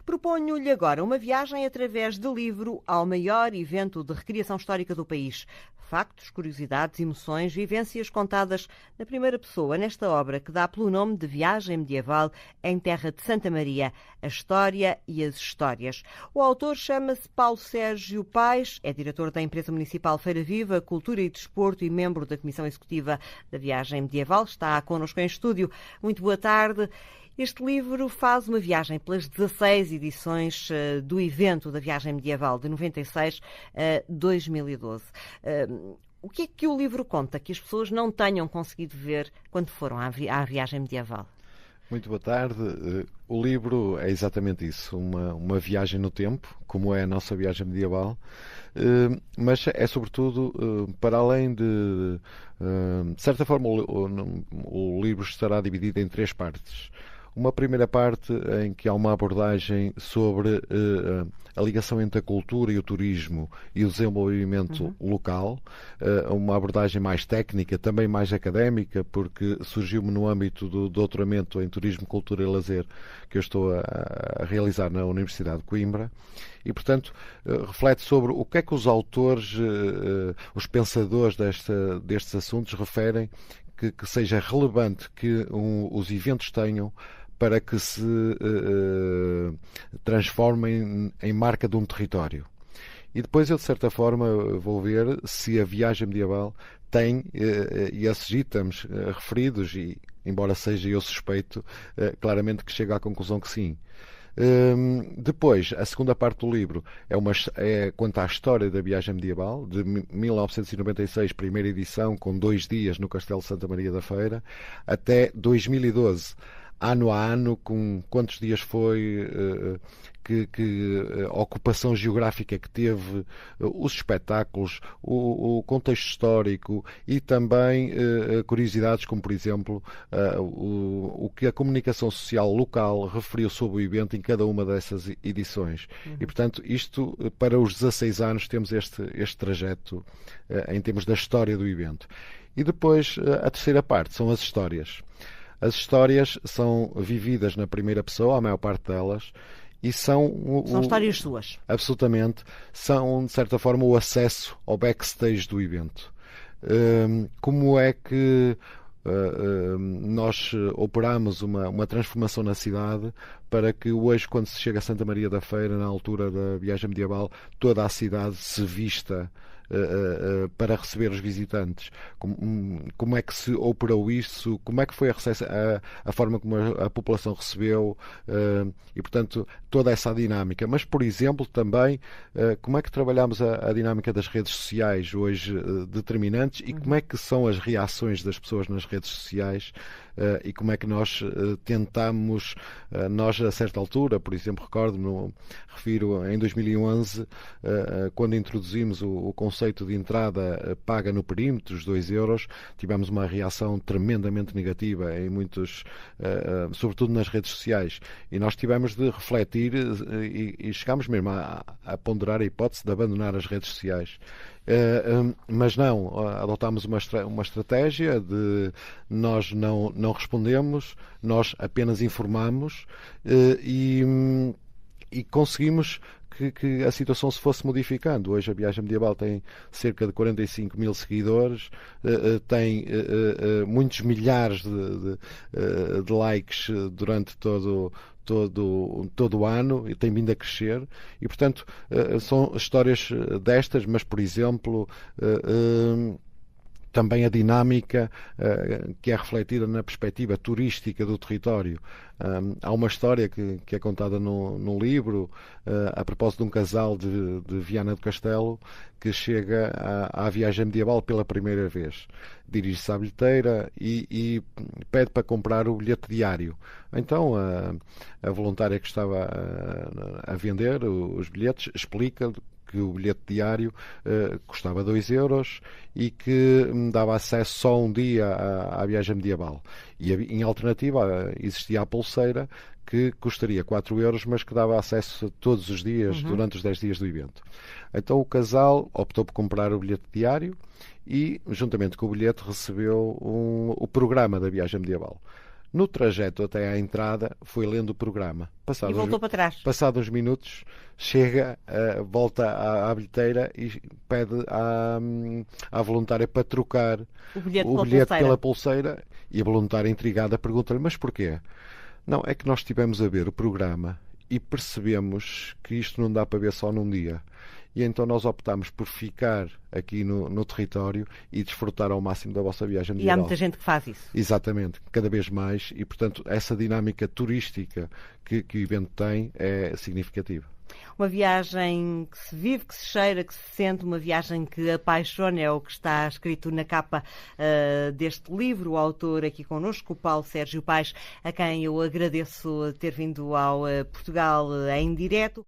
Proponho-lhe agora uma viagem através de livro ao maior evento de recriação histórica do país. Factos, curiosidades, emoções, vivências contadas na primeira pessoa nesta obra que dá pelo nome de Viagem Medieval em Terra de Santa Maria, a história e as histórias. O autor chama-se Paulo Sérgio Paes, é diretor da empresa municipal Feira Viva, Cultura e Desporto e membro da Comissão Executiva da Viagem Medieval. Está connosco em estúdio. Muito boa tarde. Este livro faz uma viagem pelas 16 edições do evento da Viagem Medieval, de 96 a 2012. O que é que o livro conta que as pessoas não tenham conseguido ver quando foram à Viagem Medieval? Muito boa tarde. O livro é exatamente isso, uma viagem no tempo, como é a nossa viagem medieval, mas é sobretudo, para além de certa forma, o livro estará dividido em três partes. Uma primeira parte em que há uma abordagem sobre a ligação entre a cultura e o turismo e o desenvolvimento local, uma abordagem mais técnica, também mais académica, porque surgiu-me no âmbito do doutoramento em Turismo, Cultura e Lazer que eu estou a realizar na Universidade de Coimbra e, portanto, reflete sobre o que é que os autores, os pensadores destes assuntos referem que seja relevante que os eventos tenham para que se transformem em marca de um território. E depois eu, de certa forma, vou ver se a viagem medieval tem esses itens referidos, e embora seja eu suspeito, claramente que chego à conclusão que sim. Depois, a segunda parte do livro é quanto à história da viagem medieval, de 1996, primeira edição, com 2 dias no Castelo de Santa Maria da Feira, até 2012, ano a ano, com quantos dias foi, a ocupação geográfica que teve, os espetáculos, o contexto histórico e também curiosidades como, por exemplo, o que a comunicação social local referiu sobre o evento em cada uma dessas edições. E, portanto, isto, para os 16 anos, temos este trajeto em termos da história do evento. E depois, a terceira parte, são as histórias. As histórias são vividas na primeira pessoa, a maior parte delas, e são histórias suas. Absolutamente. São, de certa forma, o acesso ao backstage do evento. Como é que nós operamos uma transformação na cidade para que hoje, quando se chega a Santa Maria da Feira, na altura da viagem medieval, toda a cidade se vista para receber os visitantes. Como é que se operou isso? Como é que foi a forma como a população recebeu? E, portanto, toda essa dinâmica. Mas, por exemplo, também, como é que trabalhamos a dinâmica das redes sociais hoje determinantes e como é que são as reações das pessoas nas redes sociais e como é que nós tentamos, nós a certa altura, por exemplo, refiro em 2011, quando introduzimos o conceito de entrada paga no perímetro, os 2 euros, tivemos uma reação tremendamente negativa em muitos, sobretudo nas redes sociais, e nós tivemos de refletir e chegámos mesmo a ponderar a hipótese de abandonar as redes sociais. Mas não, adotámos uma estratégia de nós não respondemos, nós apenas informamos e conseguimos que a situação se fosse modificando. Hoje a Viagem Medieval tem cerca de 45 mil seguidores, tem muitos milhares de likes durante todo o ano e tem vindo a crescer e, portanto, são histórias destas, mas, por exemplo, também a dinâmica que é refletida na perspectiva turística do território. Há uma história que é contada no livro a propósito de um casal de Viana do Castelo que chega à viagem medieval pela primeira vez. Dirige-se à bilheteira e pede para comprar o bilhete diário. Então a voluntária que estava a vender os bilhetes explica que o bilhete diário custava 2 euros e que dava acesso só um dia à viagem medieval. E em alternativa existia a pulseira que custaria 4 euros, mas que dava acesso todos os dias, durante os 10 dias do evento. Então o casal optou por comprar o bilhete diário e, juntamente com o bilhete, recebeu o programa da viagem medieval. No trajeto até à entrada, foi lendo o programa. E voltou para trás. Passados uns minutos, chega, volta à bilheteira e pede à voluntária para trocar O bilhete pela pulseira. E a voluntária, intrigada, pergunta-lhe: mas porquê? Não, é que nós estivemos a ver o programa e percebemos que isto não dá para ver só num dia. E então nós optámos por ficar aqui no território e desfrutar ao máximo da vossa viagem de E há muita gente que faz isso. Exatamente, cada vez mais. E, portanto, essa dinâmica turística que o evento tem é significativa. Uma viagem que se vive, que se cheira, que se sente, uma viagem que apaixona, é o que está escrito na capa deste livro. O autor aqui connosco, o Paulo Sérgio Paes, a quem eu agradeço ter vindo ao Portugal em direto.